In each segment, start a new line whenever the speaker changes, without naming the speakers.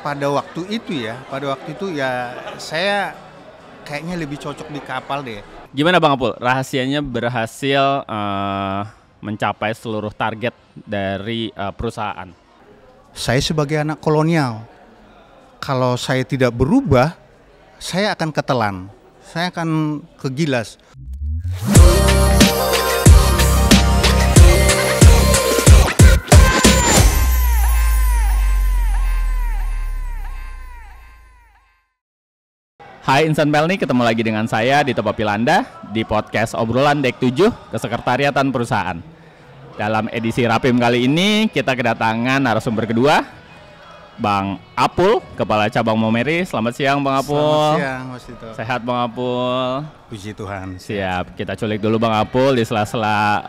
pada waktu itu ya saya kayaknya lebih cocok di kapal deh.
Gimana Bang Apul? Rahasianya berhasil mencapai seluruh target dari perusahaan.
Saya sebagai anak kolonial, kalau saya tidak berubah, saya akan ketelan, saya akan kegilas.
Hai Insan Pelni, ketemu lagi dengan saya Dito Papilanda di podcast obrolan Dek 7 Kesekretariatan Perusahaan. Dalam edisi Rapim kali ini kita kedatangan narasumber kedua, Bang Apul, Kepala Cabang Maumere. Selamat siang Bang Apul.
Selamat siang Mas Dito.
Sehat Bang Apul?
Puji Tuhan.
Siap, kita culik dulu Bang Apul di sela-sela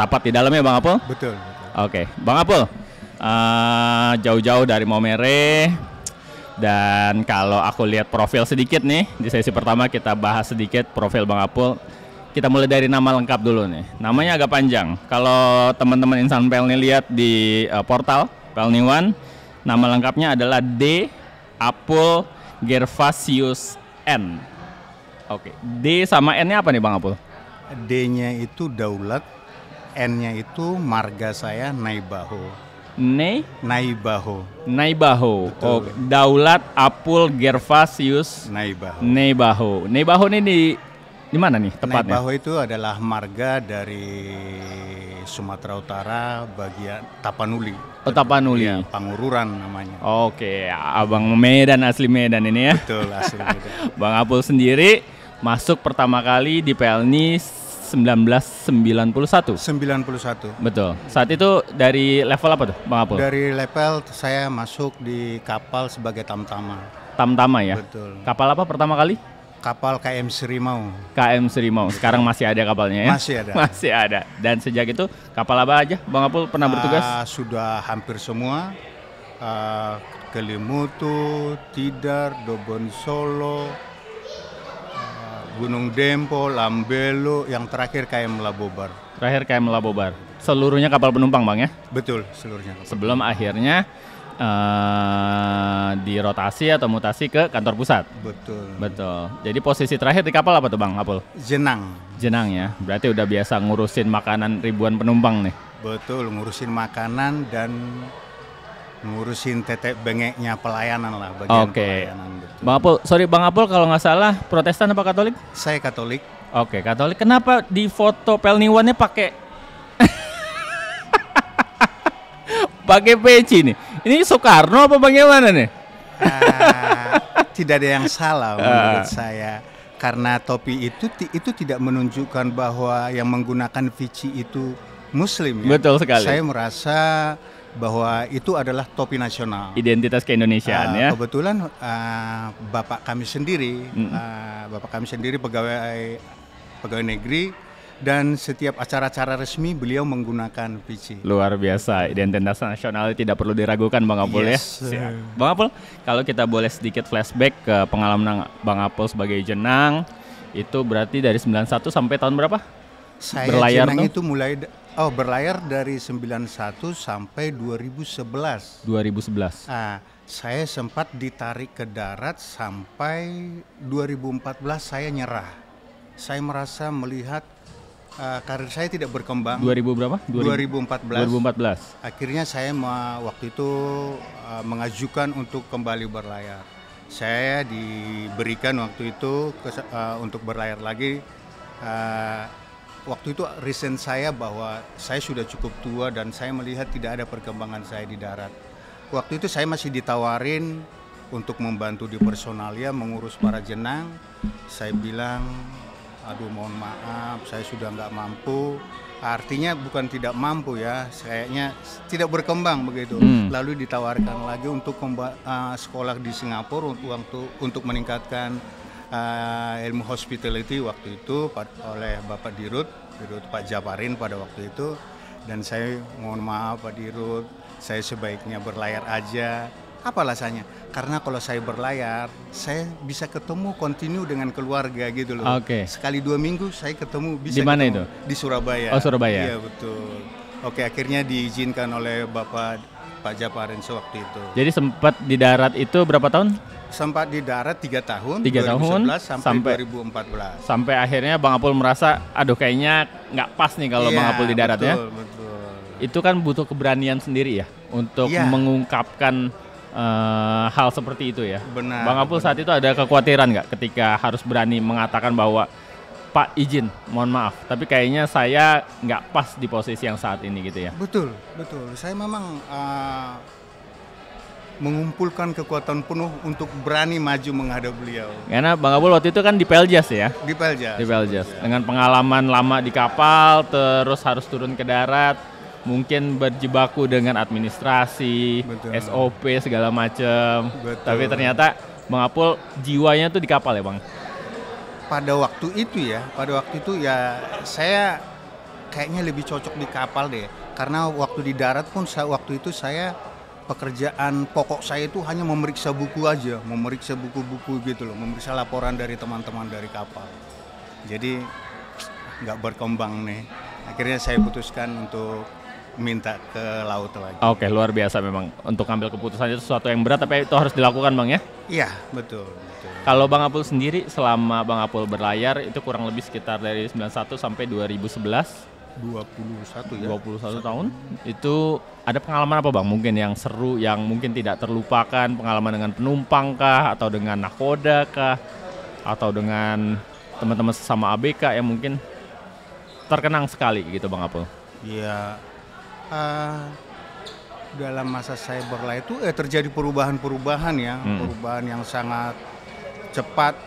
rapat di dalam ya Bang Apul?
Betul.
Oke, Bang Apul, jauh-jauh dari Maumere. Dan kalau aku lihat profil sedikit nih, di sesi pertama kita bahas sedikit profil Bang Apul. Kita mulai dari nama lengkap dulu nih. Namanya agak panjang. Kalau teman-teman Insan Pelni lihat di portal Pelni One, nama lengkapnya adalah D. Apul Gervasius N. Oke, D sama N-nya apa nih Bang Apul?
D-nya itu Daulat, N-nya itu marga saya Naibaho.
Naibaho.
Betul.
Oh, Daulat Apul Gervasius
Naibaho.
Naibaho ini di mana nih tepatnya?
Naibaho itu adalah marga dari Sumatera Utara bagian Tapanuli.
Oh, Tapanuli.
Ya, Pangururan namanya.
Oke, Abang Medan, asli Medan ini ya.
Betul, asli Medan.
Bang Apul sendiri masuk pertama kali di Pelni 1991.
Betul.
Saat itu dari level apa tuh Bang Apul?
Dari level saya masuk di kapal sebagai tamtama.
Tamtama ya?
Betul.
Kapal apa pertama kali?
Kapal KM Serimau.
KM Serimau. Sekarang masih ada kapalnya ya?
Masih ada.
Masih ada. Dan sejak itu kapal apa aja Bang Apul pernah bertugas?
Sudah hampir semua. Kelimutu, Tidar, Dobon Solo, Gunung Dempo, Lambelo, yang terakhir KM Labobar. Seluruhnya kapal penumpang Bang ya? Betul, seluruhnya.
Sebelum akhirnya dirotasi atau mutasi ke kantor pusat. Betul. Jadi posisi terakhir di kapal apa tuh Bang Apul?
Jenang
ya. Berarti udah biasa ngurusin makanan ribuan penumpang nih.
Betul, ngurusin makanan dan ngurusin tetek bengeknya pelayanan lah, bagian pelayanan. Betul.
Bang Apul kalau nggak salah Protestan apa Katolik?
Saya Katolik.
Oke, Katolik. Kenapa di foto Pelni One-nya pakai pakai peci nih? Ini Soekarno apa bagaimana nih?
Tidak ada yang salah menurut saya, karena topi itu tidak menunjukkan bahwa yang menggunakan peci itu Muslim. Ya?
Betul sekali.
Saya merasa bahwa itu adalah topi nasional.
Identitas keindonesiaan ya.
Kebetulan bapak kami sendiri pegawai negeri, dan setiap acara-acara resmi beliau menggunakan peci.
Luar biasa, identitas nasional tidak perlu diragukan Bang Apul ya. Siap. Bang Apul, kalau kita boleh sedikit flashback ke pengalaman Bang Apul sebagai jenang, itu berarti dari 91 sampai tahun berapa?
Saya
berlayar
jenang
tuh?
itu berlayar dari 91 sampai 2011. Saya sempat ditarik ke darat sampai 2014 saya nyerah. Saya merasa melihat karir saya tidak berkembang.
2014.
Akhirnya saya waktu itu mengajukan untuk kembali berlayar. Saya diberikan waktu itu untuk berlayar lagi. Waktu itu reason saya bahwa saya sudah cukup tua dan saya melihat tidak ada perkembangan saya di darat. Waktu itu saya masih ditawarin untuk membantu di personalia, mengurus para jenang. Saya bilang, aduh mohon maaf, saya sudah nggak mampu. Artinya bukan tidak mampu ya, kayaknya tidak berkembang begitu. Lalu ditawarkan lagi untuk sekolah di Singapura untuk meningkatkan ilmu hospitality waktu itu oleh Bapak Dirut Pak Japarin pada waktu itu. Dan saya mohon maaf Pak Dirut, saya sebaiknya berlayar aja. Apa alasannya? Karena kalau saya berlayar, saya bisa ketemu kontinu dengan keluarga gitu loh. Sekali 2 minggu saya ketemu. Bisa
di mana
ketemu
itu?
Di Surabaya.
Oh, Surabaya.
Iya betul. Oke, akhirnya diizinkan oleh Bapak Pak Japarin sewaktu itu.
Jadi sempat di darat itu berapa tahun?
Sempat di darat 3 tahun,
3 tahun
2011 sampai 2014.
Sampai akhirnya Bang Apul merasa, aduh kayaknya nggak pas nih kalau Bang Apul di darat ya.
Betul.
Itu kan butuh keberanian sendiri ya untuk mengungkapkan hal seperti itu ya.
Benar.
Bang Apul saat itu ada kekhawatiran nggak ketika harus berani mengatakan bahwa Pak izin, mohon maaf, tapi kayaknya saya nggak pas di posisi yang saat ini gitu ya.
Betul. Saya memang mengumpulkan kekuatan penuh untuk berani maju menghadap beliau.
Karena Bang Apul waktu itu kan di Peljas ya?
Di Peljas.
Dengan pengalaman lama di kapal, terus harus turun ke darat, mungkin berjibaku dengan administrasi, SOP segala macam. Tapi ternyata Bang Apul jiwanya tuh di kapal ya Bang?
Pada waktu itu ya saya kayaknya lebih cocok di kapal deh. Karena waktu di darat pun waktu itu saya pekerjaan pokok saya itu hanya memeriksa buku aja, memeriksa buku-buku gitu loh, memeriksa laporan dari teman-teman dari kapal. Jadi nggak berkembang nih. Akhirnya saya putuskan untuk minta ke laut lagi.
Oke, luar biasa memang. Untuk ambil keputusan itu sesuatu yang berat, tapi itu harus dilakukan Bang ya?
Iya, betul.
Kalau Bang Apul sendiri, selama Bang Apul berlayar, itu kurang lebih sekitar dari 91 sampai 2011?
21 ya.
21 tahun. Itu ada pengalaman apa Bang? Mungkin yang seru, yang mungkin tidak terlupakan, pengalaman dengan penumpang kah? Atau dengan nakoda kah? Atau dengan teman-teman sesama ABK yang mungkin terkenang sekali gitu Bang Apul?
Iya. Dalam masa saya berlayar itu terjadi perubahan-perubahan ya, perubahan yang sangat cepat.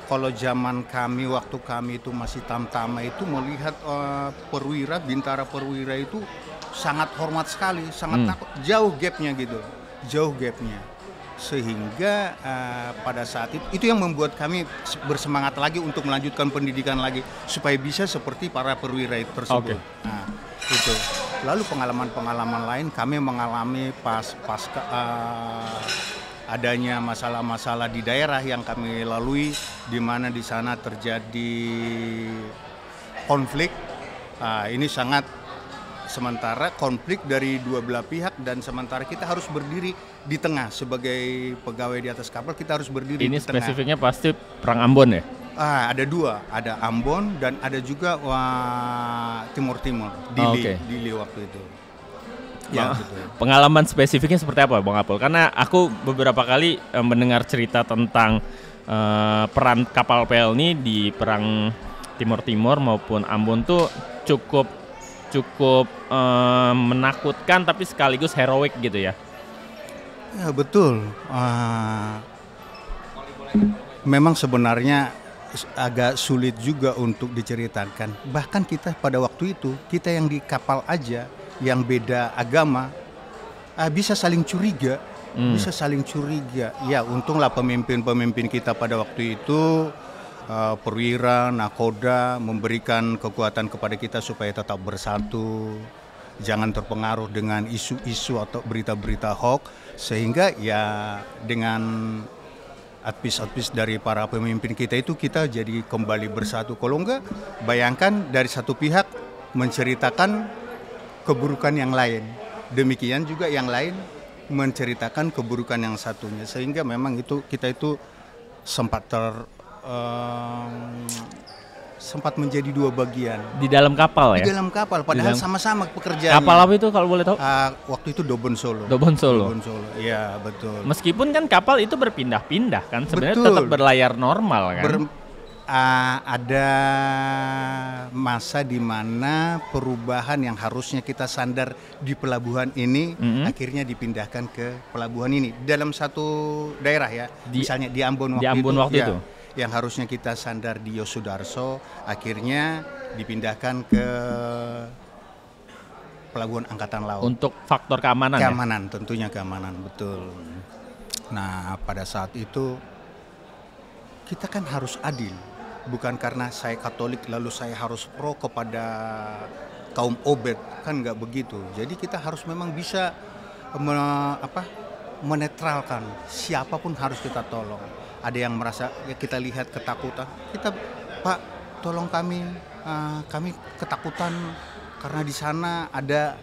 Kalau zaman kami, waktu kami itu masih tamtama itu melihat perwira, bintara perwira itu sangat hormat sekali, sangat takut, jauh gapnya gitu, sehingga pada saat itu yang membuat kami bersemangat lagi untuk melanjutkan pendidikan lagi supaya bisa seperti para perwira tersebut. Nah, itu. Lalu pengalaman-pengalaman lain kami mengalami pasca adanya masalah-masalah di daerah yang kami lalui, di mana di sana terjadi konflik. Ini sangat sementara konflik dari dua belah pihak dan sementara kita harus berdiri di tengah sebagai pegawai di atas kapal, kita harus berdiri
ini
di tengah. Ini
spesifiknya pasti perang Ambon ya?
Ada dua, ada Ambon dan ada juga Timur-Timur, Dili waktu itu. Ya, betul.
Pengalaman spesifiknya seperti apa Bang Apul? Karena aku beberapa kali mendengar cerita tentang peran kapal Pelni di perang Timur-Timur maupun Ambon tuh cukup menakutkan tapi sekaligus heroik gitu ya.
Ya betul. Memang sebenarnya agak sulit juga untuk diceritakan. Bahkan kita pada waktu itu, kita yang di kapal aja yang beda agama bisa saling curiga, Ya, untunglah pemimpin kita pada waktu itu perwira, nakoda memberikan kekuatan kepada kita supaya tetap bersatu, jangan terpengaruh dengan isu-isu atau berita-berita hoax, sehingga ya dengan advis dari para pemimpin kita itu kita jadi kembali bersatu. Kalau enggak, bayangkan dari satu pihak menceritakan keburukan yang lain, demikian juga yang lain menceritakan keburukan yang satunya, sehingga memang kita itu sempat menjadi dua bagian
di dalam kapal ya.
Di dalam kapal, padahal sama-sama pekerjaannya.
Kapal apa itu kalau boleh tahu?
Waktu itu Dobon Solo. Iya betul.
Meskipun kan kapal itu berpindah-pindah kan, sebenarnya tetap berlayar normal kan.
Ada masa di mana perubahan yang harusnya kita sandar di pelabuhan ini akhirnya dipindahkan ke pelabuhan ini dalam satu daerah ya. Misalnya di Ambon waktu itu. Yang harusnya kita sandar di Yosudarso akhirnya dipindahkan ke pelabuhan Angkatan Laut.
Untuk faktor keamanan.
Keamanan, tentunya keamanan, betul. Nah, pada saat itu kita kan harus adil. Bukan karena saya Katolik lalu saya harus pro kepada kaum Obed, kan nggak begitu. Jadi kita harus memang bisa menetralkan, siapapun harus kita tolong. Ada yang merasa ya kita lihat ketakutan, kita Pak tolong kami ketakutan karena di sana ada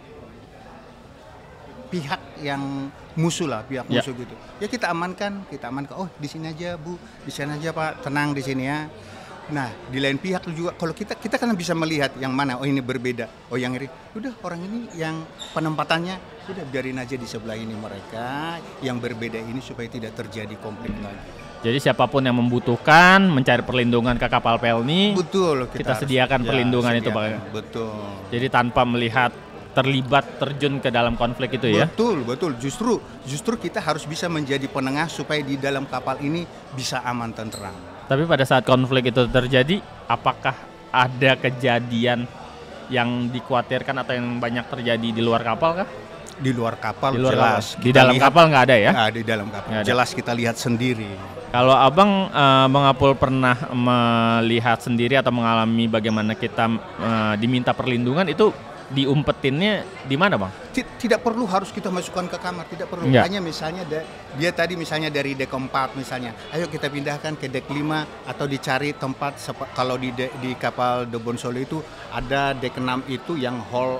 pihak yang musuh lah, pihak
Ya.
musuh gitu. Ya kita amankan. Oh di sini aja Bu, di sana aja Pak, tenang di sini ya. Nah di lain pihak juga kalau kita kan bisa melihat yang mana, oh ini berbeda, oh yang ini, udah orang ini yang penempatannya, udah biarin aja di sebelah ini mereka yang berbeda ini supaya tidak terjadi konflik lagi.
Jadi siapapun yang membutuhkan mencari perlindungan ke kapal Pelni,
Betul,
kita
harus-
sediakan
ya,
perlindungan itu,
sediakan.
Pak.
Betul.
Jadi tanpa melihat terjun ke dalam konflik itu ya.
Betul. Justru kita harus bisa menjadi penengah supaya di dalam kapal ini bisa aman tenteram.
Tapi pada saat konflik itu terjadi, apakah ada kejadian yang dikhawatirkan atau yang banyak terjadi di luar kapal kah?
Di luar kapal
Di luar
jelas.
kapal. Di
kita
dalam
lihat-
kapal nggak ada ya?
Di dalam kapal.
Nggak ada.
Jelas kita lihat sendiri.
Kalau Bang Apul pernah melihat sendiri atau mengalami bagaimana kita diminta perlindungan, itu diumpetinnya di mana, Bang?
Tidak perlu harus kita masukkan ke kamar, tidak perlu.
Enggak.
Hanya misalnya dia tadi misalnya dari dek 4 misalnya, ayo kita pindahkan ke dek 5 atau dicari tempat kalau di kapal The Bonsolo itu ada dek 6 itu yang hall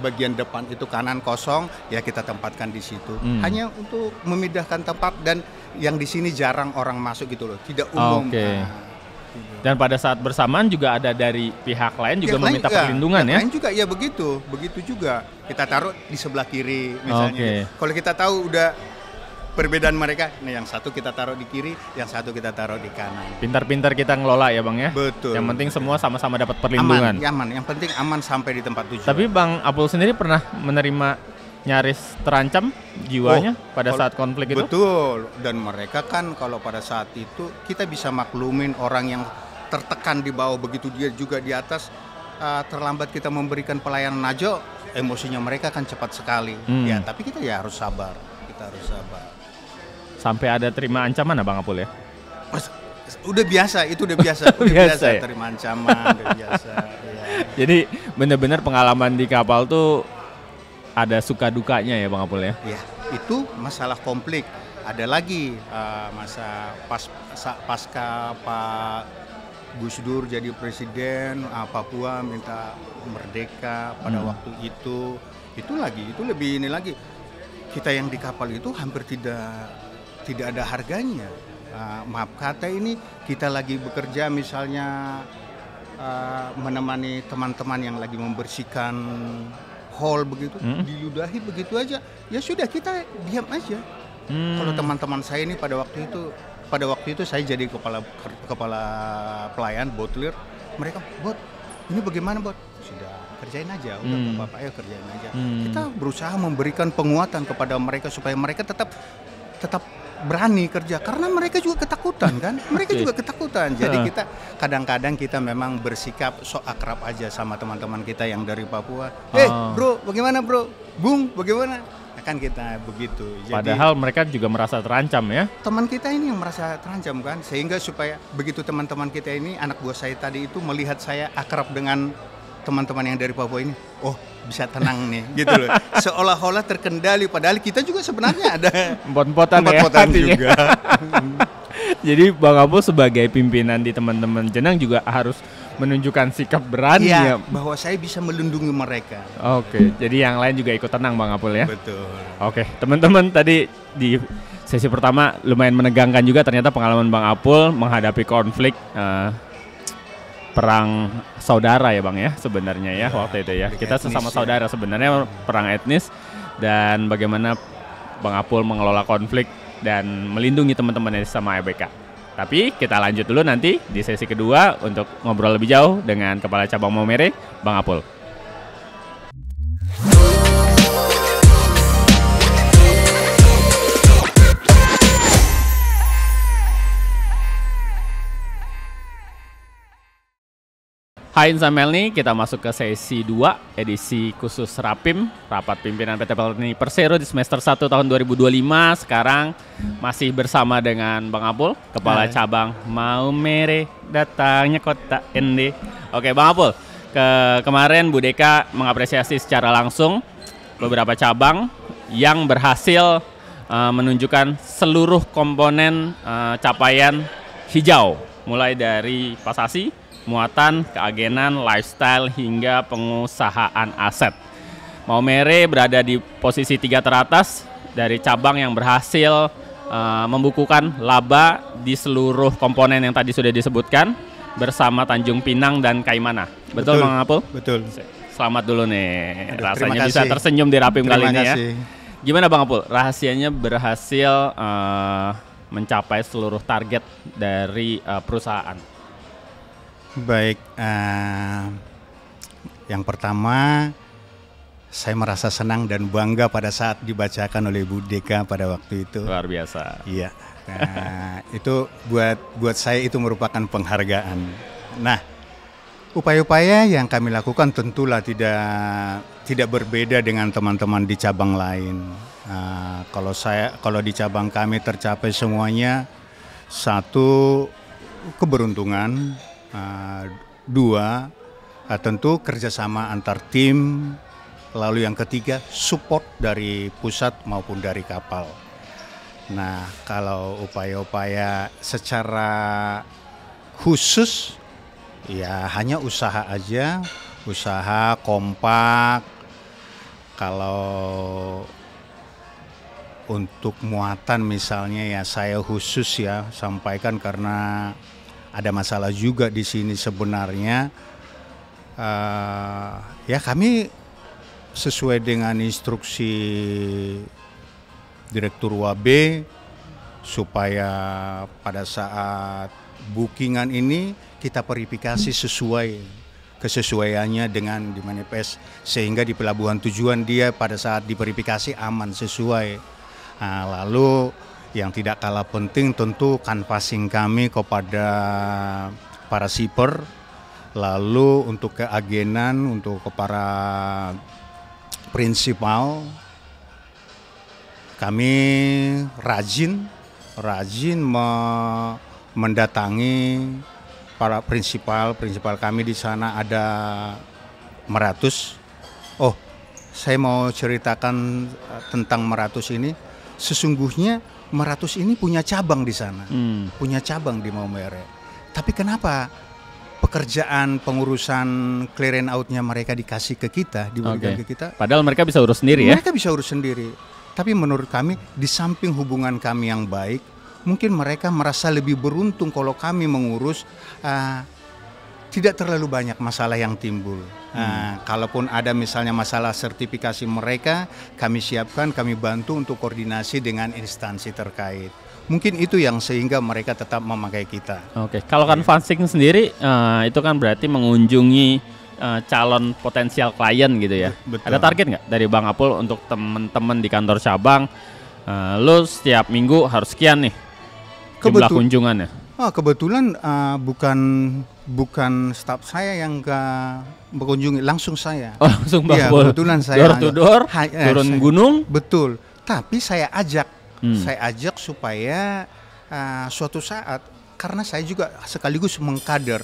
bagian depan itu kanan kosong, ya kita tempatkan di situ. Hanya untuk memindahkan tempat dan yang di sini jarang orang masuk gitu loh, tidak umum.
Oke. Dan pada saat bersamaan juga ada dari pihak lain juga
Yang lain
meminta
juga,
perlindungan
yang
ya?
lain juga ya begitu juga. Kita taruh di sebelah kiri misalnya.
Oke.
Kalau kita tahu udah perbedaan mereka, nah yang satu kita taruh di kiri, yang satu kita taruh di kanan.
Pintar-pintar kita ngelola ya, Bang ya?
Betul.
Yang penting semua sama-sama dapat perlindungan.
Aman. Yang penting aman sampai di tempat tujuan.
Tapi Bang Apul sendiri pernah menerima nyaris terancam jiwanya pada saat konflik itu?
Betul. Dan mereka kan kalau pada saat itu kita bisa maklumin orang yang tertekan di bawah, begitu dia juga di atas, terlambat kita memberikan pelayanan aja, emosinya mereka kan cepat sekali. Ya, tapi kita ya harus sabar. Kita harus sabar.
Sampai ada terima ancaman Bang Apul ya?
Udah biasa, itu udah biasa. Udah
Biasa
biasa
ya?
terima ancaman, udah biasa. Ya.
Jadi benar-benar pengalaman di kapal tuh ada suka dukanya ya Bang Apul ya?
Ya, itu masalah konflik. Ada lagi masa pasca Pak Gus Dur jadi presiden, Papua minta merdeka pada waktu itu lebih ini lagi. Kita yang di kapal itu hampir tidak ada harganya. Maaf kata ini kita lagi bekerja misalnya menemani teman-teman yang lagi membersihkan hall begitu, diludahi begitu aja, ya sudah kita diam aja. Kalau teman-teman saya ini pada waktu itu saya jadi kepala pelayan bottler, mereka bot ini bagaimana bot? Sudah kerjain aja, udah bapak ayo kerjain aja. Kita berusaha memberikan penguatan kepada mereka supaya mereka tetap berani kerja karena mereka juga ketakutan kan, mereka juga ketakutan. Jadi kita kadang-kadang kita memang bersikap sok akrab aja sama teman-teman kita yang dari Papua. Bro, bagaimana bro? Bung, bagaimana? Kan kita begitu. Jadi,
padahal mereka juga merasa terancam ya?
teman kita ini yang merasa terancam kan, sehingga supaya begitu teman-teman kita ini, anak buah saya tadi itu melihat saya akrab dengan teman-teman yang dari Papua ini, oh bisa tenang nih, gitu loh. Seolah-olah terkendali, padahal kita juga sebenarnya ada
Empot-empotan ya hatinya.
juga.
Jadi Bang Apul sebagai pimpinan di teman-teman Jenang juga harus menunjukkan sikap berani ya?
Iya, bahwa saya bisa melindungi mereka.
Oke, jadi yang lain juga ikut tenang Bang Apul ya?
Betul.
Oke, teman-teman tadi di sesi pertama lumayan menegangkan juga ternyata pengalaman Bang Apul menghadapi konflik perang saudara ya Bang ya sebenarnya ya waktu itu ya. Kita sesama saudara sebenarnya perang etnis dan bagaimana Bang Apul mengelola konflik dan melindungi teman-teman yang sama ABK. Tapi kita lanjut dulu nanti di sesi kedua untuk ngobrol lebih jauh dengan Kepala Cabang Maumere, Bang Apul. Hai Insan Melni, kita masuk ke sesi 2 edisi khusus Rapim, Rapat Pimpinan PT Pelni Persero di semester 1 tahun 2025. Sekarang masih bersama dengan Bang Apul, Kepala Cabang Maumere, datangnya kota ND. Oke Bang Apul, kemarin Bu Deka mengapresiasi secara langsung beberapa cabang yang berhasil menunjukkan seluruh komponen capaian hijau, mulai dari pasasi, muatan, keagenan, lifestyle, hingga pengusahaan aset. Maumere berada di posisi 3 teratas dari cabang yang berhasil membukukan laba di seluruh komponen yang tadi sudah disebutkan bersama Tanjung Pinang dan Kaimana. Betul Bang Apul?
Betul.
Selamat dulu nih.
Aduh,
rasanya bisa tersenyum di Rapim kali ini ya. Gimana Bang Apul? Rahasianya berhasil mencapai seluruh target dari perusahaan.
Baik, yang pertama saya merasa senang dan bangga pada saat dibacakan oleh Bu Deka pada waktu itu.
Luar biasa.
Iya, itu buat saya itu merupakan penghargaan. Nah, upaya-upaya yang kami lakukan tentulah tidak berbeda dengan teman-teman di cabang lain. Kalau di cabang kami tercapai semuanya, satu, keberuntungan, dua, tentu kerjasama antar tim, lalu yang ketiga support dari pusat maupun dari kapal. Nah, kalau upaya-upaya secara khusus ya hanya usaha aja, usaha kompak. Kalau untuk muatan misalnya ya saya khusus ya sampaikan karena ada masalah juga di sini sebenarnya. Ya kami sesuai dengan instruksi Direktur WAB supaya pada saat bookingan ini kita verifikasi sesuai kesesuaiannya dengan di manifest sehingga di pelabuhan tujuan dia pada saat diverifikasi aman sesuai. Nah, lalu yang tidak kalah penting tentu canvassing kami kepada para shipper, lalu untuk keagenan untuk para prinsipal kami rajin mendatangi para prinsipal kami di sana ada Meratus. Oh, saya mau ceritakan tentang Meratus ini. Sesungguhnya Meratus ini punya cabang di sana, punya cabang di Maumere. Tapi kenapa pekerjaan pengurusan clear and out-nya mereka dikasih ke kita, diberikan ke kita?
Padahal mereka bisa urus sendiri ya?
Mereka bisa urus sendiri. Tapi menurut kami di samping hubungan kami yang baik, mungkin mereka merasa lebih beruntung kalau kami mengurus, tidak terlalu banyak masalah yang timbul. Kalaupun ada misalnya masalah sertifikasi mereka, kami siapkan, kami bantu untuk koordinasi dengan instansi terkait. Mungkin itu yang sehingga mereka tetap memakai kita.
Oke, kalau canvassing sendiri itu kan berarti mengunjungi calon potensial klien gitu ya.
Betul.
Ada target nggak dari Bang Apul untuk teman-teman di kantor cabang? Lo setiap minggu harus sekian nih jumlah kunjungannya.
Kebetulan bukan staf saya yang berkunjungi, langsung saya.
Oh, langsung Bang
Iya,
Apul.
kebetulan saya
Door to door, turun gunung.
Betul. Tapi saya ajak supaya suatu saat, karena saya juga sekaligus mengkader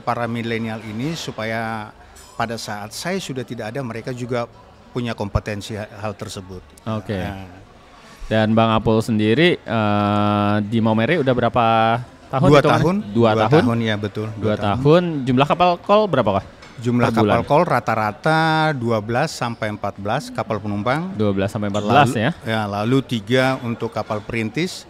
para milenial ini supaya pada saat saya sudah tidak ada mereka juga punya kompetensi hal tersebut.
Oke. Dan Bang Apul sendiri di Maumere udah berapa tahun?
2 tahun.
2 tahun
Ya betul.
2 tahun. Jumlah kapal call berapa kah?
Jumlah kapal call rata-rata 12 sampai 14 kapal penumpang.
12 sampai 14 ya.
Lalu 3 untuk kapal perintis.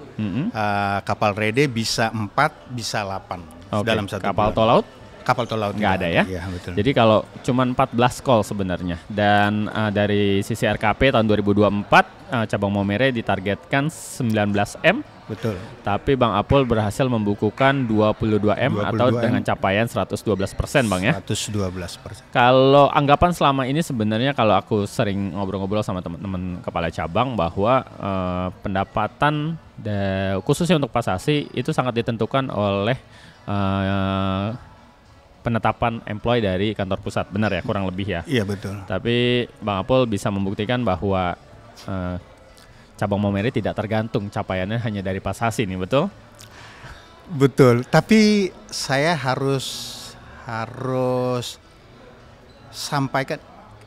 Kapal rede bisa 4, bisa 8 dalam satu
kapal
bulan.
tol laut?
Kapal tol laut
nggak ada ya?
Iya, betul.
Jadi kalau cuma 14 call sebenarnya. Dan dari sisi RKP tahun 2024 cabang Maumere ditargetkan 19M.
Betul.
Tapi Bang Apul berhasil membukukan 22M atau dengan capaian 112% Bang ya.
112%.
Kalau anggapan selama ini sebenarnya kalau aku sering ngobrol-ngobrol sama teman-teman kepala cabang bahwa pendapatan khususnya untuk pasasi itu sangat ditentukan oleh penetapan employee dari kantor pusat, benar ya, kurang lebih ya.
Iya betul.
Tapi Bang Apul bisa membuktikan bahwa cabang Maumere tidak tergantung capaiannya hanya dari pasasi nih, betul?
Betul. Tapi saya harus sampaikan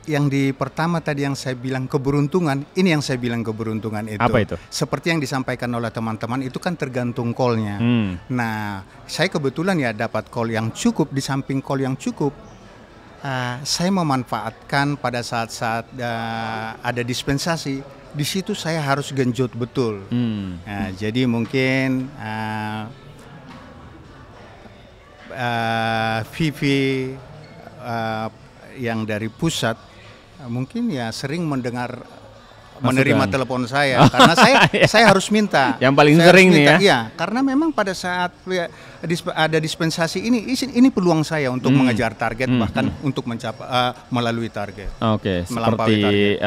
yang di pertama tadi yang saya bilang keberuntungan, ini yang saya bilang keberuntungan itu.
Apa itu?
Seperti yang disampaikan oleh teman-teman itu kan tergantung call-nya. Nah, saya kebetulan ya dapat call yang cukup, di samping call yang cukup, saya memanfaatkan pada saat-saat ada dispensasi, di situ saya harus genjot betul. Nah, jadi mungkin VV yang dari pusat mungkin ya sering menerima telepon saya karena saya harus minta.
Yang paling sering nih ya.
Iya, karena memang pada saat ada dispensasi ini peluang saya untuk mengejar target bahkan untuk mencapai melalui target.
Oke, seperti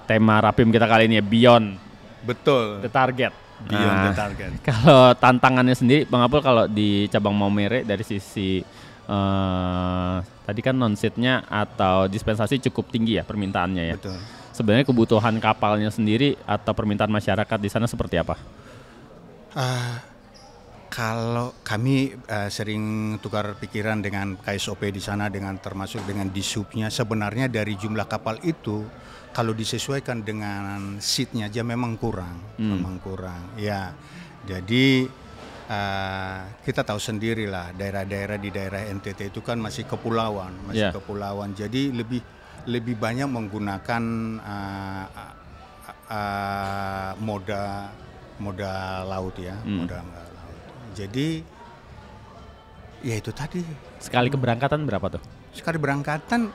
tema Rapim kita kali ini ya, Beyond.
Betul.
The Target.
Beyond the Target.
Kalau tantangannya sendiri, Bang Apul, kalau di cabang Maumere dari sisi tadi kan non-seatnya atau dispensasi cukup tinggi ya permintaannya ya.
Betul.
Sebenarnya kebutuhan kapalnya sendiri atau permintaan masyarakat di sana seperti apa?
Kalau kami sering tukar pikiran dengan KSOP di sana, dengan termasuk dengan disubnya, sebenarnya dari jumlah kapal itu kalau disesuaikan dengan seatnya aja memang kurang, Ya, jadi kita tahu sendirilah daerah-daerah di daerah NTT itu kan masih kepulauan, kepulauan. Jadi lebih banyak menggunakan moda laut ya, moda laut. Jadi ya itu tadi.
Sekali keberangkatan berapa tuh?
Sekali berangkatan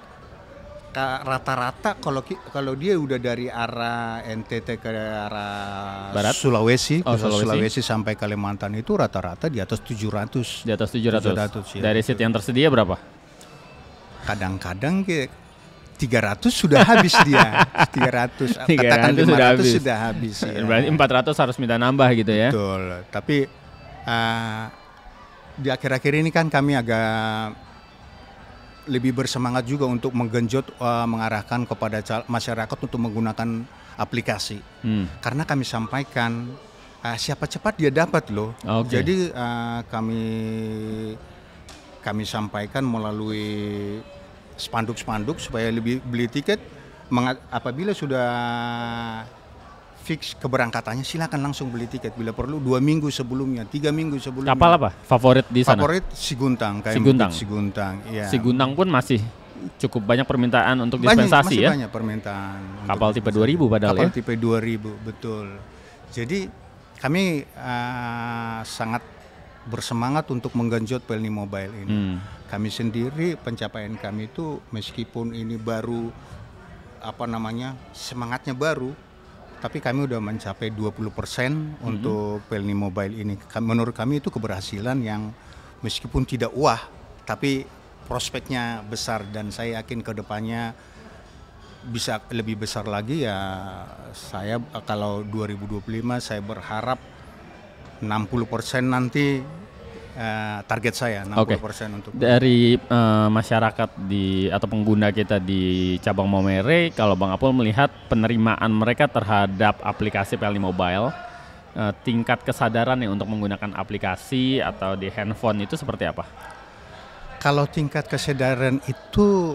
rata-rata kalau dia udah dari arah NTT ke arah
Barat?
Sulawesi, Sulawesi sampai Kalimantan itu rata-rata di atas 700.
Di atas 700.
Ya,
dari seat yang tersedia berapa?
Kadang-kadang 300 sudah habis dia. 300 katakan 500 sudah habis. Ya.
Berarti 400 harus minta nambah gitu ya.
Betul. Tapi di akhir-akhir ini kan kami agak lebih bersemangat juga untuk menggenjot mengarahkan kepada masyarakat untuk menggunakan aplikasi. Karena kami sampaikan siapa cepat dia dapat loh. Okay. Jadi kami sampaikan melalui spanduk-spanduk supaya lebih beli tiket apabila sudah fix keberangkatannya silakan langsung beli tiket bila perlu 2 minggu sebelumnya, 3 minggu sebelumnya.
Kapal apa favorit di sana?
Favorit Siguntang, Siguntang. Ya.
Siguntang pun masih cukup banyak permintaan untuk dispensasi ya.
Banyak permintaan.
Kapal tipe 2000 padahal
kapal tipe 2000 betul. Jadi kami sangat bersemangat untuk menggenjot Pelni Mobile ini. Kami sendiri pencapaian kami itu meskipun ini baru semangatnya baru, tapi kami udah mencapai 20% untuk Pelni Mobile ini. Menurut kami itu keberhasilan yang meskipun tidak wah, tapi prospeknya besar dan saya yakin ke depannya bisa lebih besar lagi ya. Saya kalau 2025 saya berharap 60% nanti target saya 60% untuk
dari masyarakat atau pengguna kita di cabang Maumere. Kalau Bang Apul melihat penerimaan mereka terhadap aplikasi Pelni Mobile, tingkat kesadaran untuk menggunakan aplikasi atau di handphone itu seperti apa?
Kalau tingkat kesadaran itu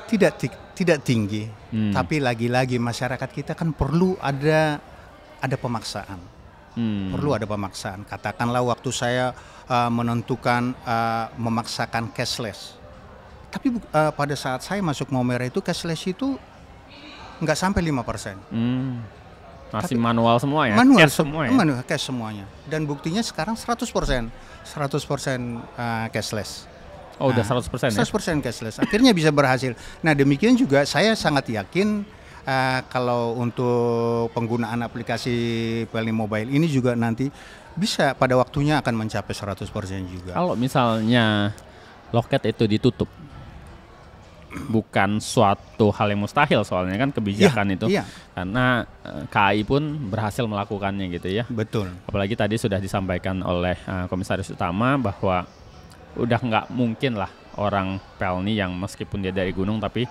tidak tinggi, tapi lagi-lagi masyarakat kita kan perlu ada pemaksaan. Perlu ada pemaksaan. Katakanlah waktu saya menentukan memaksakan cashless. Tapi pada saat saya masuk Maumere itu cashless itu nggak sampai 5%.
Masih manual semua ya?
Manual
cash semua ya?
Manual, cash semuanya. Dan buktinya sekarang 100% cashless.
Oh, udah 100% ya?
100% cashless. Akhirnya bisa berhasil. Nah, demikian juga saya sangat yakin kalau untuk penggunaan aplikasi Pelni Mobile ini juga nanti bisa pada waktunya akan mencapai 100% juga.
Kalau misalnya loket itu ditutup, bukan suatu hal yang mustahil soalnya kan kebijakan itu. Iya. Karena KAI pun berhasil melakukannya gitu ya.
Betul.
Apalagi tadi sudah disampaikan oleh Komisaris Utama bahwa udah nggak mungkin lah orang Pelni yang meskipun dia dari gunung tapi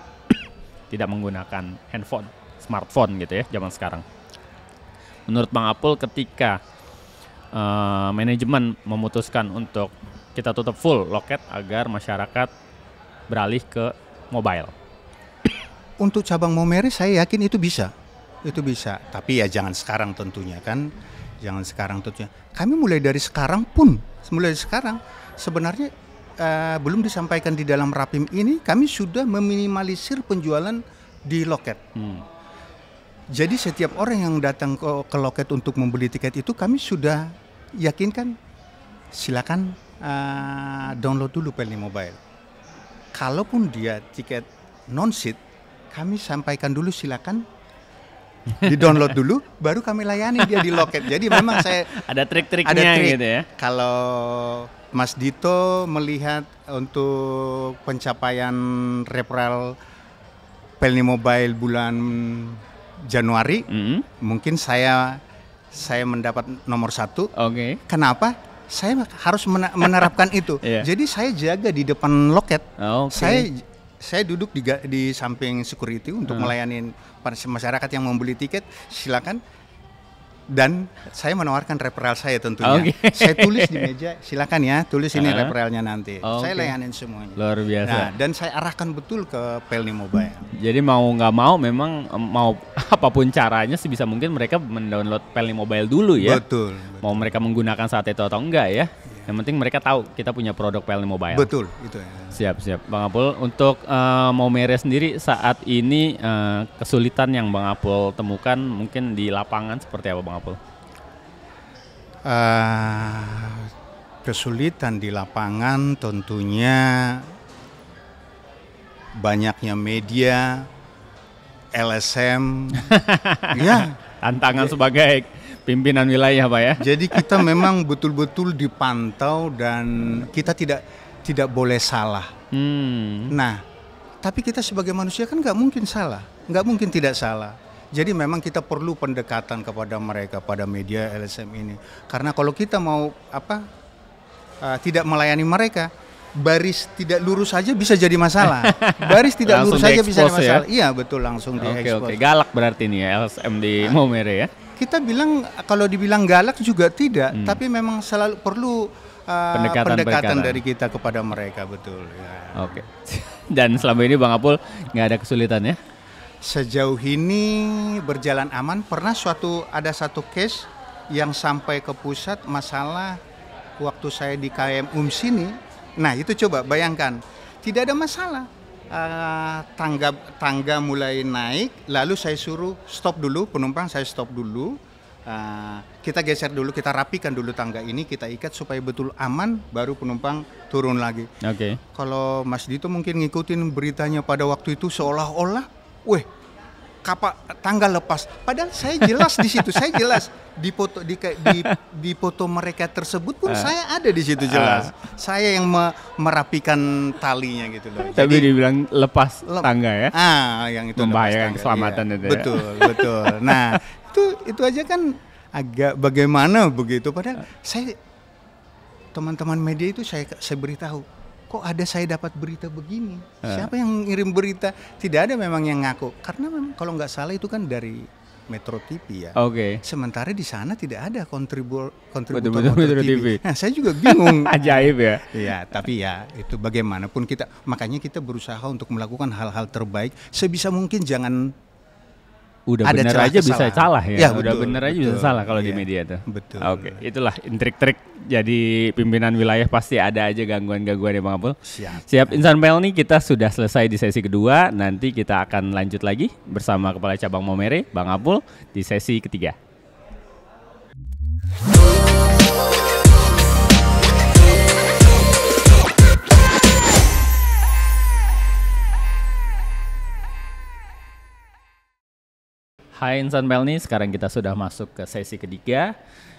tidak menggunakan handphone, smartphone gitu ya zaman sekarang. Menurut Bang Apul ketika manajemen memutuskan untuk kita tutup full loket agar masyarakat beralih ke mobile.
Untuk cabang Maumere saya yakin itu bisa. Tapi ya jangan sekarang tentunya kan. Kami mulai dari sekarang sebenarnya belum disampaikan di dalam Rapim ini, kami sudah meminimalisir penjualan di loket. Jadi setiap orang yang datang ke loket untuk membeli tiket itu kami sudah yakinkan, silakan download dulu Pelni Mobile. Kalaupun dia tiket non-seat, kami sampaikan dulu silakan di-download dulu, baru kami layani dia di loket. Jadi memang saya
ada trik-triknya gitu ya.
Kalau Mas Dito melihat untuk pencapaian referral Pelni Mobile bulan Januari, mungkin saya mendapat nomor 1.
Oke.
Kenapa? Saya harus menerapkan itu. Jadi saya jaga di depan loket. Saya duduk di samping security untuk melayani masyarakat yang membeli tiket. Silakan. Dan saya menawarkan referral saya tentunya. Saya tulis di meja, silakan ya, tulis ini referralnya nanti. Saya layanin semuanya.
Luar biasa.
Nah, dan saya arahkan betul ke Pelni Mobile.
Jadi mau nggak mau, memang mau apapun caranya sebisa mungkin mereka mendownload Pelni Mobile dulu ya. Betul. Mau mereka menggunakan saat itu atau enggak ya. Yang penting mereka tahu kita punya produk Pelni Mobile.
Betul, itu ya.
Siap. Bang Apul, untuk Maumere sendiri saat ini kesulitan yang Bang Apul temukan mungkin di lapangan seperti apa Bang Apul?
Kesulitan di lapangan tentunya banyaknya media, LSM, ya.
Tantangan sebagai pimpinan wilayah Pak ya.
Jadi kita memang betul-betul dipantau dan kita tidak boleh salah. Nah, tapi kita sebagai manusia kan nggak mungkin salah, nggak mungkin tidak salah. Jadi memang kita perlu pendekatan kepada mereka, pada media LSM ini. Karena kalau kita mau tidak melayani mereka, baris tidak lurus saja bisa jadi masalah. Baris tidak lurus saja bisa jadi masalah. Ya? Iya betul, langsung diekspos.
Oke, galak berarti nih ya LSM di Maumere ya.
Kita bilang kalau dibilang galak juga tidak, tapi memang selalu perlu pendekatan dari kita kepada mereka, betul. Ya.
Oke. Dan selama ini Bang Apul nggak ada kesulitan ya?
Sejauh ini berjalan aman. Pernah ada satu case yang sampai ke pusat masalah waktu saya di KM sini. Nah itu coba bayangkan, tidak ada masalah. Tangga mulai naik, lalu saya suruh stop dulu, penumpang saya stop dulu, kita geser dulu, kita rapikan dulu tangga ini, kita ikat supaya betul aman, baru penumpang turun lagi. Kalau Mas Dito mungkin ngikutin beritanya pada waktu itu seolah-olah, tangga lepas. Padahal saya jelas di situ, saya jelas di foto mereka tersebut pun saya ada di situ jelas. Saya yang merapikan talinya gitu loh.
Tapi dibilang lepas tangga ya?
Yang itu
membahayakan keselamatan itu ya.
Betul. Nah, itu aja kan agak bagaimana begitu. Padahal teman-teman media itu saya beritahu. Kok ada saya dapat berita begini? Siapa yang ngirim berita? Tidak ada memang yang ngaku. Karena memang kalau nggak salah itu kan dari Metro TV ya. Sementara di sana tidak ada kontributor Metro TV. Nah, saya juga bingung.
Ajaib ya.
Ya, tapi ya itu bagaimanapun makanya kita berusaha untuk melakukan hal-hal terbaik sebisa mungkin jangan
udah bener aja bisa salah ya. Udah
betul,
bener aja bisa salah kalau di media tuh.
Betul.
Itulah trik-trik jadi pimpinan wilayah, pasti ada aja gangguan-gangguan ya Bang Apul. Siap. Insan Pelni kita sudah selesai di sesi kedua. Nanti kita akan lanjut lagi bersama Kepala Cabang Maumere, Bang Apul, di sesi ketiga. Hai Insan Pelni, sekarang kita sudah masuk ke sesi ketiga,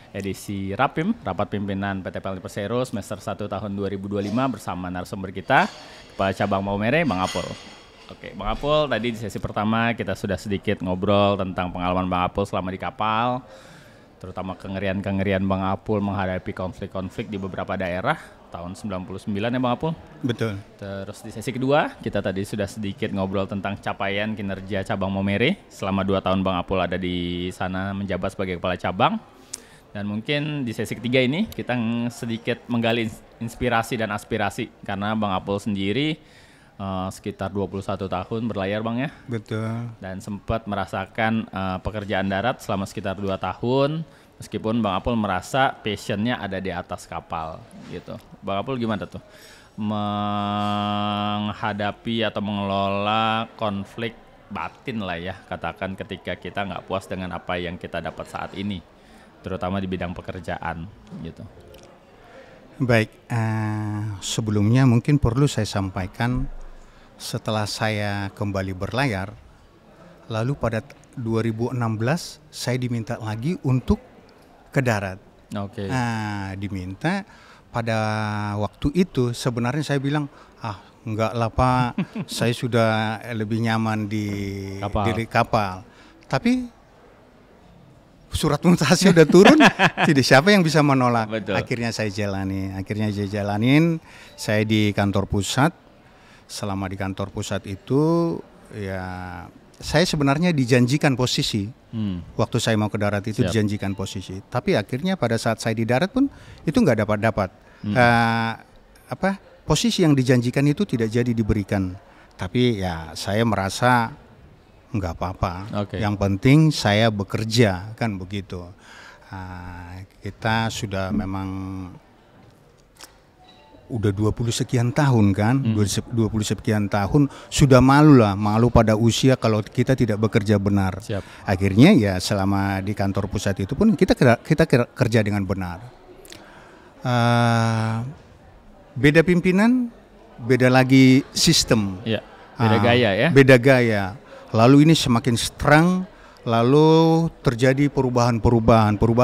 edisi Rapim, Rapat Pimpinan PT Pelni Persero semester 1 tahun 2025 bersama narasumber kita, Kepala Cabang Maumere, Bang Apul. Bang Apul, tadi di sesi pertama kita sudah sedikit ngobrol tentang pengalaman Bang Apul selama di kapal, terutama kengerian-kengerian Bang Apul menghadapi konflik-konflik di beberapa daerah tahun 99 ya Bang Apul?
Betul.
Terus di sesi kedua kita tadi sudah sedikit ngobrol tentang capaian kinerja cabang Maumere selama 2 tahun Bang Apul ada di sana menjabat sebagai kepala cabang. Dan mungkin di sesi ketiga ini kita sedikit menggali inspirasi dan aspirasi karena Bang Apul sendiri sekitar 21 tahun berlayar Bang ya?
Betul.
Dan sempat merasakan pekerjaan darat selama sekitar 2 tahun. Meskipun Bang Apul merasa passionnya ada di atas kapal gitu. Bang Apul gimana tuh? menghadapi atau mengelola konflik batin lah ya, katakan ketika kita nggak puas dengan apa yang kita dapat saat ini, terutama di bidang pekerjaan gitu.
Baik, sebelumnya mungkin perlu saya sampaikan setelah saya kembali berlayar, lalu pada 2016 saya diminta lagi untuk ke darat.
Oke.
Diminta pada waktu itu sebenarnya saya bilang, enggak lah Pak, saya sudah lebih nyaman di kapal. Tapi surat mutasi udah turun, tidak siapa yang bisa menolak.
Betul. Akhirnya saya jalanin. Saya di kantor pusat. Selama di kantor pusat itu ya saya sebenarnya dijanjikan posisi. Waktu saya mau ke darat itu dijanjikan posisi. Tapi akhirnya pada saat saya di darat pun itu nggak dapat. Posisi yang dijanjikan itu tidak jadi diberikan. Tapi ya saya merasa nggak apa-apa. Yang penting saya bekerja, kan begitu. Kita sudah memang udah 20 sekian tahun kan, 20 sekian tahun sudah malu pada usia kalau kita tidak bekerja benar. Akhirnya ya selama di kantor pusat itu pun kita kerja dengan benar. Beda pimpinan, beda lagi sistem. Beda gaya ya.
Beda gaya. Lalu ini semakin strong, lalu terjadi perubahan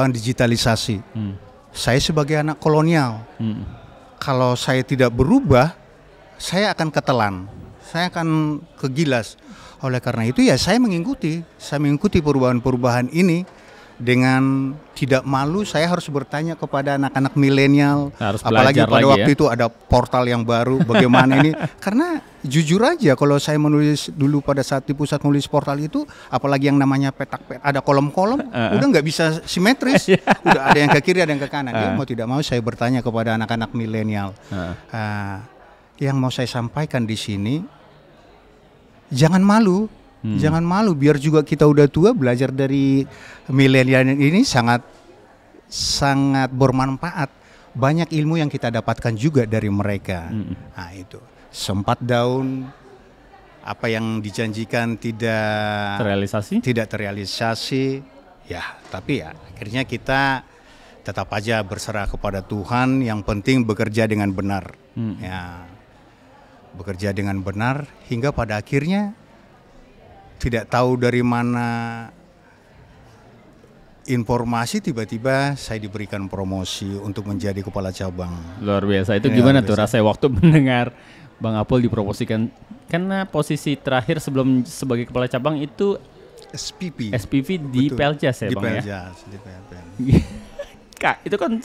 digitalisasi. Saya sebagai anak kolonial, kalau saya tidak berubah, saya akan ketelan, saya akan kegilas. Oleh karena itu ya saya mengikuti perubahan ini. Dengan tidak malu saya harus bertanya kepada anak-anak milenial, apalagi pada waktu itu ada portal yang baru bagaimana ini, karena jujur aja kalau saya menulis dulu pada saat di pusat menulis portal itu, apalagi yang namanya petak ada kolom-kolom, udah nggak bisa simetris, udah ada yang ke kiri ada yang ke kanan. Ya, mau tidak mau saya bertanya kepada anak-anak milenial. Yang mau saya sampaikan di sini, jangan malu. Jangan malu, biar juga kita udah tua belajar dari milenial ini sangat bermanfaat. Banyak ilmu yang kita dapatkan juga dari mereka. Nah itu, sempat down, apa yang dijanjikan tidak terrealisasi. Ya, tapi ya akhirnya kita tetap aja berserah kepada Tuhan. Yang penting bekerja dengan benar. Ya, bekerja dengan benar hingga pada akhirnya tidak tahu dari mana informasi tiba-tiba saya diberikan promosi untuk menjadi kepala cabang.
Luar biasa. Itu gimana tuh rasanya waktu mendengar Bang Apul dipromosikan? Karena posisi terakhir sebelum sebagai kepala cabang itu SPV di Peljas ya Bang ya?
Di Peljas.
Kak, itu kan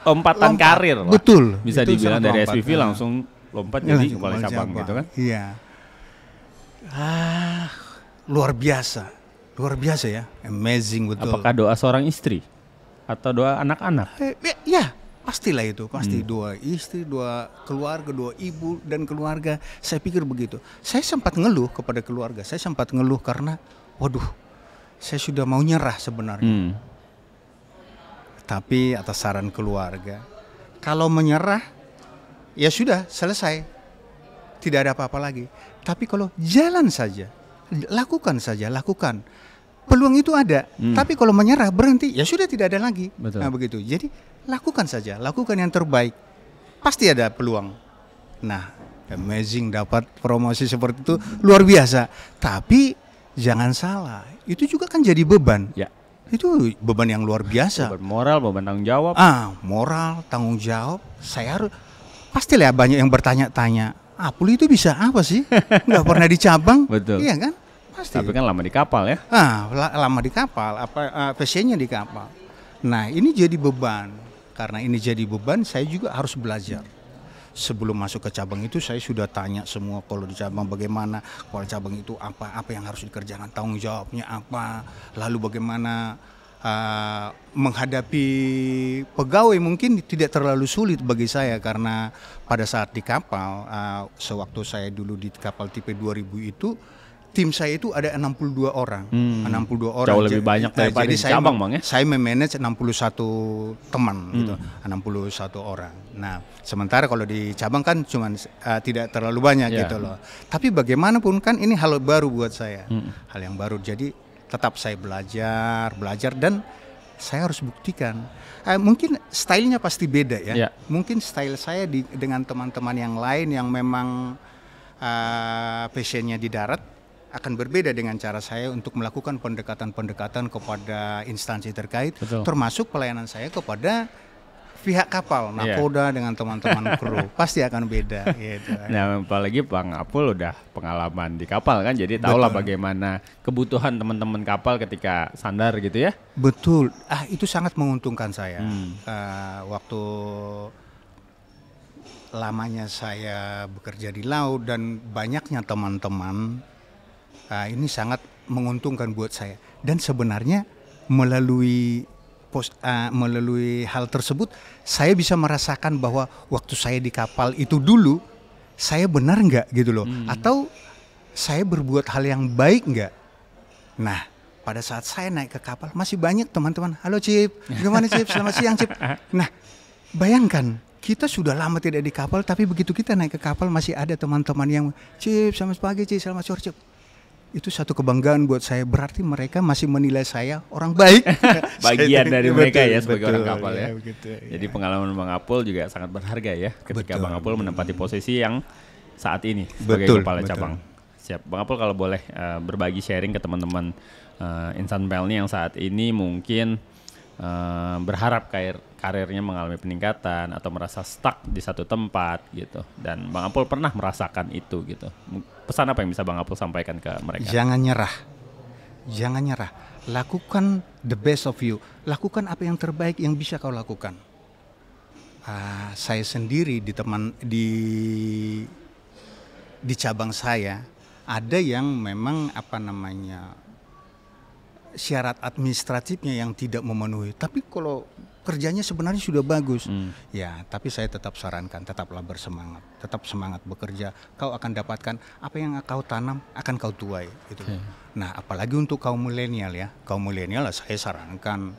lompatan karir lah.
Betul.
Bisa dibilang dari SPV langsung lompat jadi kepala cabang gitu kan?
Iya. Luar biasa ya, amazing betul.
Apakah doa seorang istri atau doa anak-anak?
Ya, pastilah itu, pasti doa istri, doa keluarga, doa ibu dan keluarga. Saya pikir begitu. Saya sempat ngeluh kepada keluarga, karena, waduh, saya sudah mau nyerah sebenarnya. Tapi atas saran keluarga, kalau menyerah, ya sudah selesai, tidak ada apa-apa lagi. Tapi kalau jalan saja. Lakukan. Peluang itu ada, tapi kalau menyerah berhenti, ya sudah tidak ada lagi. Betul. Nah begitu. Jadi lakukan saja, lakukan yang terbaik. Pasti ada peluang. Nah, amazing dapat promosi seperti itu luar biasa. Tapi jangan salah, itu juga kan jadi beban. Ya. Itu beban yang luar biasa.
Beban moral, beban tanggung jawab.
Moral, tanggung jawab. Saya harus pastilah banyak yang bertanya-tanya. Apul itu bisa apa sih? Nggak pernah di cabang.
Betul.
Iya kan? Pasti.
Tapi kan lama di kapal ya?
Lama di kapal. Passionnya di kapal. Nah ini jadi beban. Karena ini jadi beban, saya juga harus belajar. Sebelum masuk ke cabang itu saya sudah tanya semua, kalau di cabang bagaimana, kalau cabang itu apa yang harus dikerjakan, tanggung jawabnya apa, lalu bagaimana menghadapi pegawai mungkin tidak terlalu sulit bagi saya, karena pada saat di kapal, sewaktu saya dulu di kapal tipe 2000 itu tim saya itu ada 62 orang. 62 orang.
Jauh lebih banyak daripada
jadi
di cabang, Bang, ya?
Saya memanage 61 teman gitu, 61 orang. Nah, sementara kalau di cabang kan cuma tidak terlalu banyak gitu loh. Tapi bagaimanapun kan ini hal baru buat saya. Hal yang baru. Jadi tetap saya belajar dan saya harus buktikan. Mungkin stylenya pasti beda ya. Mungkin style saya dengan teman-teman yang lain yang memang passionnya di darat akan berbeda dengan cara saya untuk melakukan pendekatan-pendekatan kepada instansi terkait, termasuk pelayanan saya kepada pihak kapal, nakoda dengan teman-teman kru, pasti akan beda. Gitu.
Nah, apalagi Bang Apul udah pengalaman di kapal kan, jadi tahulah bagaimana kebutuhan teman-teman kapal ketika sandar gitu ya.
Betul, itu sangat menguntungkan saya. Waktu lamanya saya bekerja di laut dan banyaknya teman-teman, ini sangat menguntungkan buat saya. Dan sebenarnya melalui hal tersebut saya bisa merasakan bahwa waktu saya di kapal itu dulu saya benar nggak gitu loh, atau saya berbuat hal yang baik nggak. Nah, pada saat saya naik ke kapal masih banyak teman-teman, halo Cip, gimana Cip, selamat siang Cip. Nah, bayangkan kita sudah lama tidak di kapal, tapi begitu kita naik ke kapal masih ada teman-teman yang Cip, selamat pagi Cip, selamat sore Cip. Itu satu kebanggaan buat saya, berarti mereka masih menilai saya orang baik.
Bagian dari mereka ya sebagai orang kapal ya.
Begitu,
jadi pengalaman Bang Apul juga sangat berharga ya ketika Bang Apul menempati posisi yang saat ini sebagai kepala cabang. Siap, Bang Apul kalau boleh berbagi sharing ke teman-teman insan Pelni yang saat ini mungkin berharap karirnya mengalami peningkatan atau merasa stuck di satu tempat gitu, dan Bang Apul pernah merasakan itu gitu. Pesan apa yang bisa Bang Apul sampaikan ke mereka?
Jangan nyerah, lakukan the best of you, lakukan apa yang terbaik yang bisa kau lakukan. Saya sendiri di cabang saya ada yang memang syarat administratifnya yang tidak memenuhi, tapi kalau kerjanya sebenarnya sudah bagus. Ya, tapi saya tetap sarankan, tetaplah bersemangat, tetap semangat bekerja. Kau akan dapatkan apa yang kau tanam akan kau tuai gitu. Nah, apalagi untuk kaum milenial ya. Kaum milenial saya sarankan,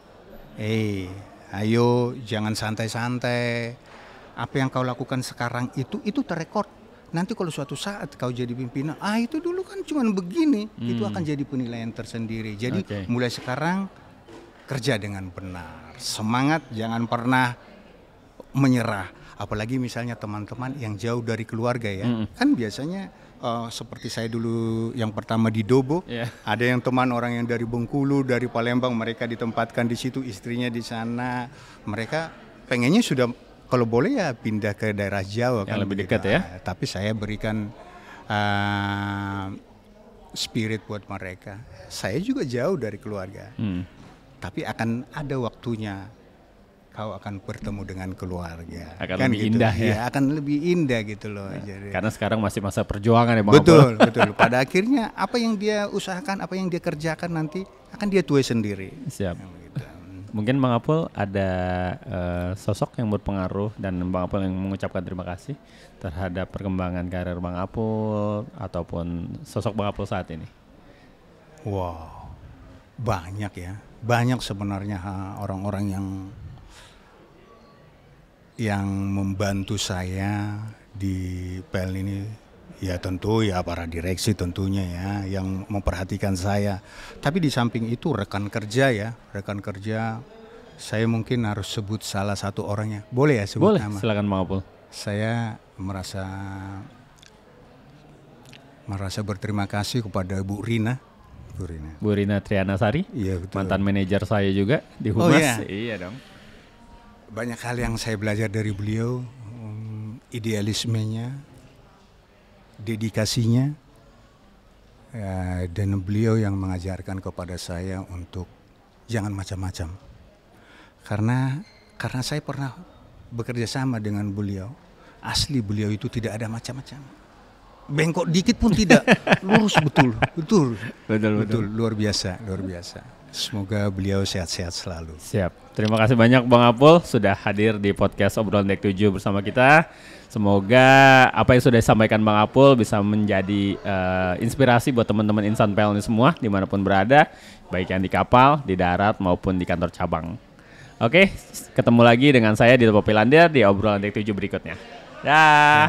ayo jangan santai-santai. Apa yang kau lakukan sekarang itu terrekord. Nanti kalau suatu saat kau jadi pimpinan, itu dulu kan cuma begini, itu akan jadi penilaian tersendiri. Jadi mulai sekarang kerja dengan benar, semangat, jangan pernah menyerah. Apalagi misalnya teman-teman yang jauh dari keluarga ya, kan biasanya seperti saya dulu yang pertama di Dobo, ada yang teman orang yang dari Bengkulu, dari Palembang, mereka ditempatkan di situ, istrinya di sana, mereka pengennya sudah kalau boleh ya pindah ke daerah Jawa
yang
kan
lebih dekat ya.
Tapi saya berikan spirit buat mereka. Saya juga jauh dari keluarga. Tapi akan ada waktunya kau akan bertemu dengan keluarga.
Akan
kan
lebih
gitu.
indah ya.
Akan lebih indah gitu loh. Jadi,
karena sekarang masih masa perjuangan ya Bang
Apul.
Apul.
Betul. Pada akhirnya apa yang dia usahakan, apa yang dia kerjakan nanti akan dia tuai sendiri.
Siap. Mungkin Bang Apul ada sosok yang berpengaruh dan Bang Apul yang mengucapkan terima kasih terhadap perkembangan karir Bang Apul ataupun sosok Bang Apul saat ini.
Wow, banyak ya, banyak sebenarnya orang-orang yang membantu saya di PL ini. Ya tentu ya para direksi tentunya ya yang memperhatikan saya. Tapi di samping itu rekan kerja saya mungkin harus sebut salah satu orangnya. Boleh ya sebut
nama? Boleh, silakan Bang Apul.
Saya merasa berterima kasih kepada Bu Rina
Trianasari,
iya, betul.
Mantan manajer saya juga di Humas. Iya dong.
Banyak hal yang saya belajar dari beliau, idealismenya, dedikasinya, dan beliau yang mengajarkan kepada saya untuk jangan macam-macam. Karena saya pernah bekerja sama dengan beliau, asli beliau itu tidak ada macam-macam. bengkok dikit pun tidak, lurus betul, luar biasa. Semoga beliau sehat-sehat selalu.
Siap. Terima kasih banyak Bang Apul sudah hadir di podcast Obrolan Dek 7 bersama kita. Semoga apa yang sudah disampaikan Bang Apul bisa menjadi inspirasi buat teman-teman Insan PL ini semua dimanapun berada, baik yang di kapal, di darat maupun di kantor cabang. Oke, ketemu lagi dengan saya di Popilandia di Obrolan Dek 7 berikutnya. Dah.